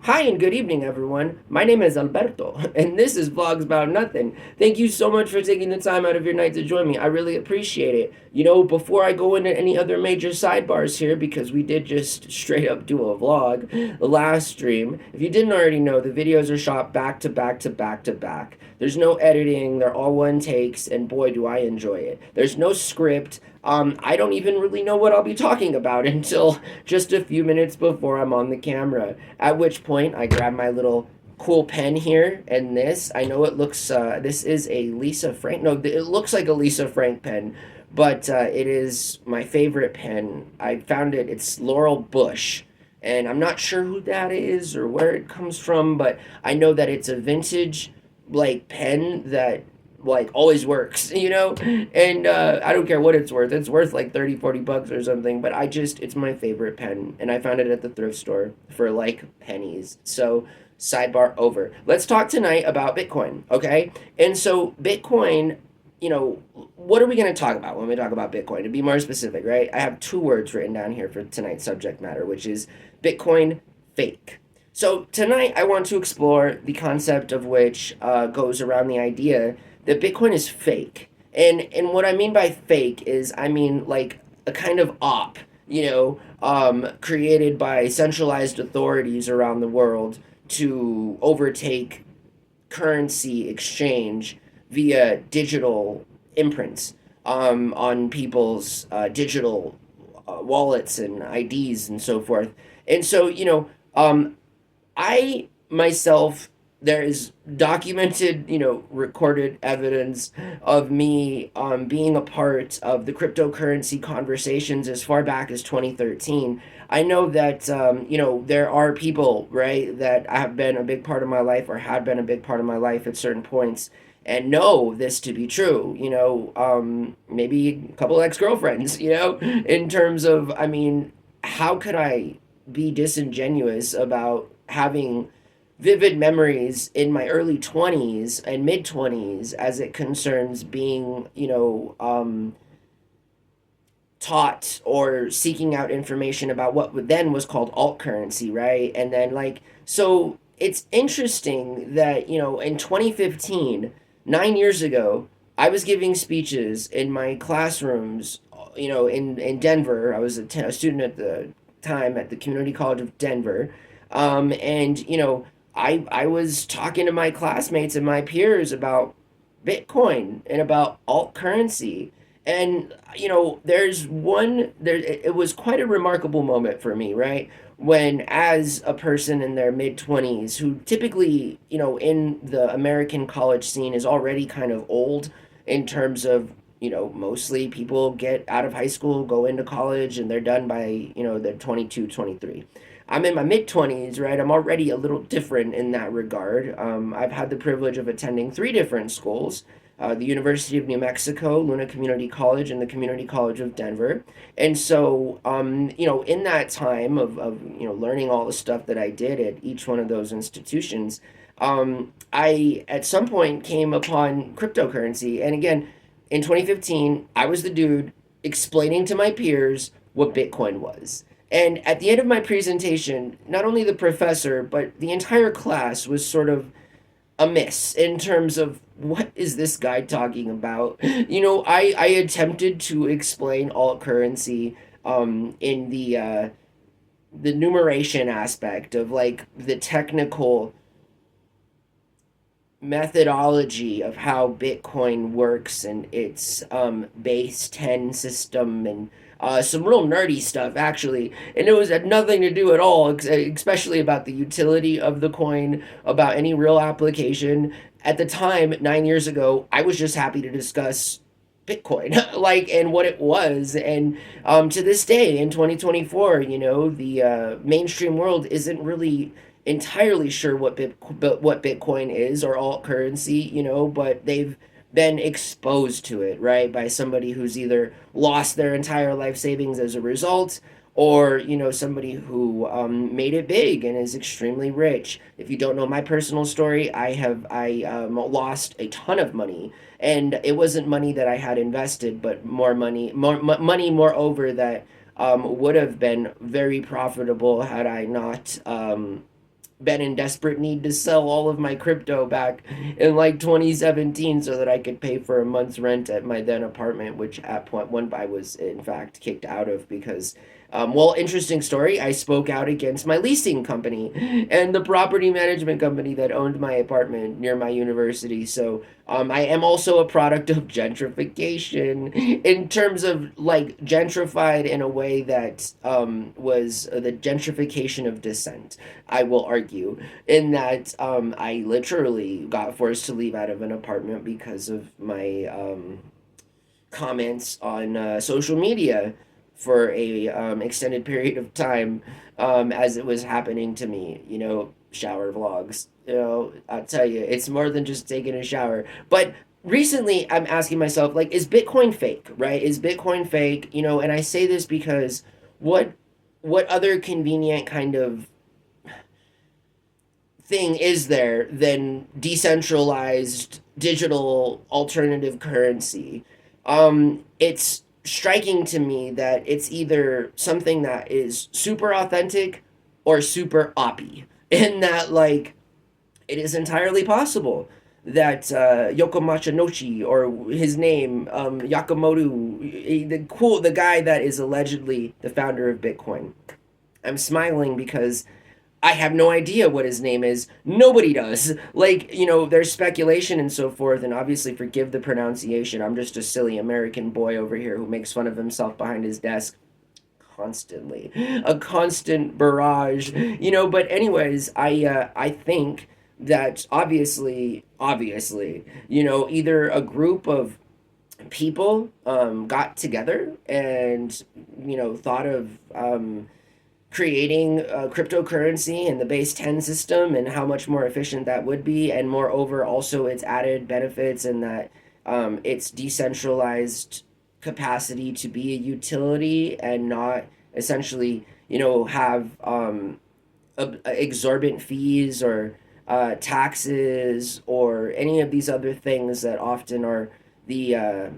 Hi and good evening, everyone. My name is Alberto, and this is Vlogs About Nothing. Thank you so much for taking the time out of your night to join me. I really appreciate it. Before I go into any other major sidebars here, because we did just straight up do a vlog, the last stream, if you didn't already know, the videos are shot back to back to back to back. There's no editing, they're all one takes, and boy, do I enjoy it. There's no script. I don't even really know what I'll be talking about until just a few minutes before I'm on the camera. At which point, I grab my little cool pen here, and this, I know it looks, this is a Lisa Frank, no, it looks like a Lisa Frank pen, but it is my favorite pen. I found it, it's Laurel Bush, and I'm not sure who that is or where it comes from, but I know that it's a vintage, like, pen that like always works, and I don't care what it's worth like 30-40 bucks or something, but it's my favorite pen, and I found it at the thrift store for like pennies. So sidebar over, let's talk tonight about Bitcoin. Okay, and so Bitcoin, what are we going to talk about when we talk about Bitcoin? To be more specific, right, I have two words written down here for tonight's subject matter, which is Bitcoin fake. So tonight I want to explore the concept of which goes around the idea that Bitcoin is fake. And what I mean by fake is I mean like a kind of op, created by centralized authorities around the world to overtake currency exchange via digital imprints on people's digital wallets and IDs and so forth. And so, I myself, there is documented, recorded evidence of me being a part of the cryptocurrency conversations as far back as 2013. I know that, there are people, right, that have been a big part of my life or had been a big part of my life at certain points and know this to be true, maybe a couple ex-girlfriends, in terms of, I mean, how could I be disingenuous about having vivid memories in my early 20s and mid 20s as it concerns being, taught or seeking out information about what then was called alt currency, right? And then, like, so it's interesting that, in 2015, 9 years ago, I was giving speeches in my classrooms, in Denver. I was a student at the time at the Community College of Denver. And, I was talking to my classmates and my peers about Bitcoin and about alt currency. And, it was quite a remarkable moment for me, right? When, as a person in their mid 20s, who typically, in the American college scene is already kind of old in terms of, mostly people get out of high school, go into college, and they're done by, they're 22, 23. I'm in my mid 20s, right? I'm already a little different in that regard. I've had the privilege of attending three different schools, the University of New Mexico, Luna Community College, and the Community College of Denver. And so, in that time of learning all the stuff that I did at each one of those institutions, I at some point came upon cryptocurrency. And again, in 2015, I was the dude explaining to my peers what Bitcoin was. And at the end of my presentation, not only the professor, but the entire class was sort of amiss in terms of what is this guy talking about? I attempted to explain alt currency in the numeration aspect of like the technical methodology of how Bitcoin works and its base 10 system and some real nerdy stuff actually, and it had nothing to do at all, especially about the utility of the coin, about any real application. At the time, 9 years ago, I was just happy to discuss Bitcoin, like, and what it was, and to this day in 2024, the mainstream world isn't really entirely sure what Bitcoin is or alt currency, but they've been exposed to it, right, by somebody who's either lost their entire life savings as a result, or somebody who made it big and is extremely rich. If you don't know my personal story, I lost a ton of money, and it wasn't money that I had invested, but money moreover that would have been very profitable had I not been in desperate need to sell all of my crypto back in like 2017 so that I could pay for a month's rent at my then apartment, which at point one I was in fact kicked out of because well, interesting story. I spoke out against my leasing company and the property management company that owned my apartment near my university. So I am also a product of gentrification in terms of like gentrified in a way that was the gentrification of dissent. I will argue in that I literally got forced to leave out of an apartment because of my comments on social media for a extended period of time as it was happening to me. You know, shower vlogs. You know, I'll tell you, it's more than just taking a shower. But recently, I'm asking myself, like, is Bitcoin fake? Right? Is Bitcoin fake? You know, and I say this because what what other convenient kind of thing is there than decentralized digital alternative currency? It's striking to me that it's either something that is super authentic or super oppy, in that, like, it is entirely possible that Yoko Machinoshi, or his name, Yakamoto, the guy that is allegedly the founder of Bitcoin. I'm smiling because I have no idea what his name is. Nobody does. Like, you know, there's speculation and so forth, and obviously forgive the pronunciation. I'm just a silly American boy over here who makes fun of himself behind his desk constantly. A constant barrage. You know, but anyways, I think that obviously, you know, either a group of people got together and, you know, thought of creating a cryptocurrency and the base 10 system and how much more efficient that would be, and moreover also its added benefits, and that its decentralized capacity to be a utility and not essentially, you know, have exorbitant fees or taxes or any of these other things that often are the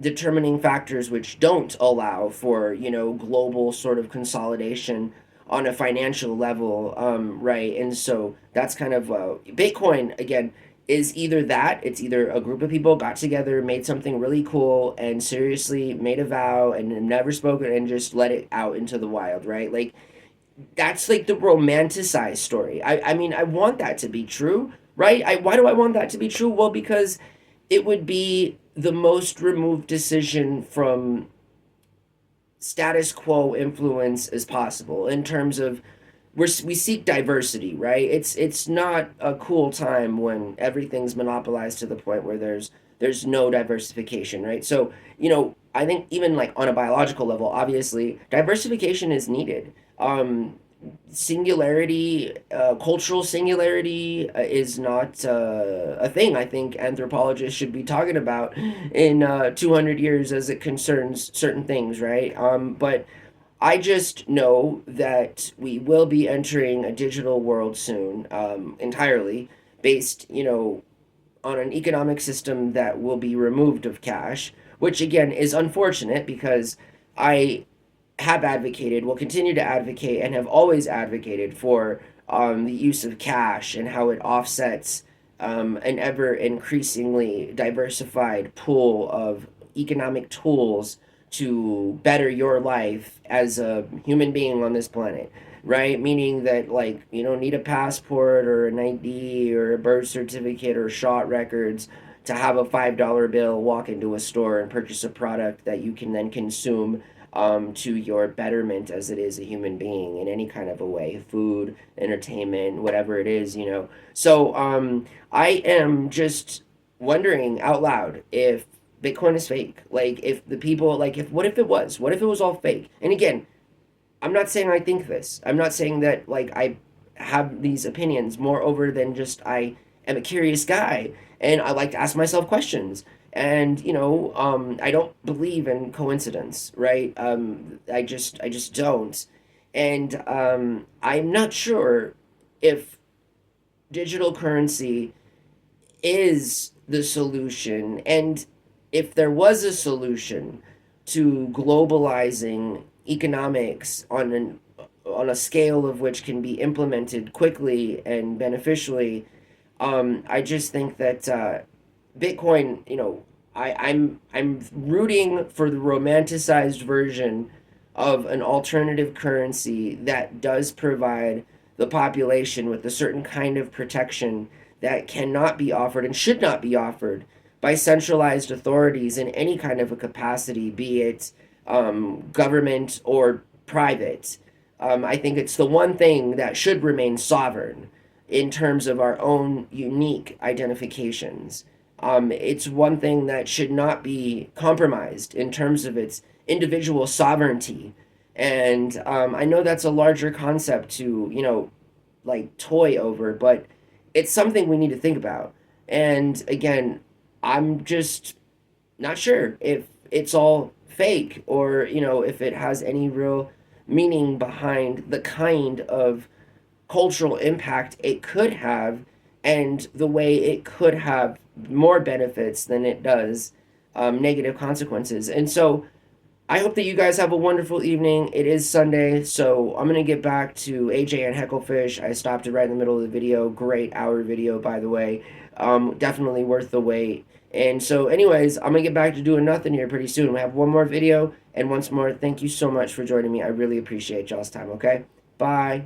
determining factors which don't allow for, you know, global sort of consolidation on a financial level, right? And so that's kind of Bitcoin again is either that, it's either a group of people got together, made something really cool, and seriously made a vow and never spoken and just let it out into the wild, right? Like, that's like the romanticized story. I mean, I want that to be true, right? Why do I want that to be true? Well, because it would be the most removed decision from status quo influence as possible in terms of we seek diversity, right? It's not a cool time when everything's monopolized to the point where there's no diversification, right? So, you know, I think even like on a biological level, obviously diversification is needed. Singularity, cultural singularity is not a thing I think anthropologists should be talking about in 200 years as it concerns certain things, right? But I just know that we will be entering a digital world soon, entirely based, you know, on an economic system that will be removed of cash, which again is unfortunate because I have advocated, will continue to advocate, and have always advocated for the use of cash and how it offsets an ever increasingly diversified pool of economic tools to better your life as a human being on this planet, right? Meaning that, like, you don't need a passport or an ID or a birth certificate or shot records to have a $5 bill, walk into a store and purchase a product that you can then consume to your betterment as it is a human being in any kind of a way, food, entertainment, whatever it is, you know. So I am just wondering out loud if Bitcoin is fake. Like, if the people, like, if what if it was? What if it was all fake? And again, I'm not saying I think this. I'm not saying that, like, I have these opinions. Moreover than just I am a curious guy and I like to ask myself questions. And, you know, I don't believe in coincidence, right? I just don't. And I'm not sure if digital currency is the solution, and if there was a solution to globalizing economics on an on a scale of which can be implemented quickly and beneficially. I just think that Bitcoin, I'm rooting for the romanticized version of an alternative currency that does provide the population with a certain kind of protection that cannot be offered and should not be offered by centralized authorities in any kind of a capacity, be it government or private. I think it's the one thing that should remain sovereign in terms of our own unique identifications. It's one thing that should not be compromised in terms of its individual sovereignty. And I know that's a larger concept to, like toy over, but it's something we need to think about. And again, I'm just not sure if it's all fake or, if it has any real meaning behind the kind of cultural impact it could have and the way it could have more benefits than it does negative consequences. And so I hope that you guys have a wonderful evening. It is Sunday, so I'm going to get back to AJ and Hecklefish. I stopped it right in the middle of the video. Great hour video, by the way. Definitely worth the wait. And so anyways, I'm going to get back to doing nothing here pretty soon. We have one more video. And once more, thank you so much for joining me. I really appreciate y'all's time, okay? Bye.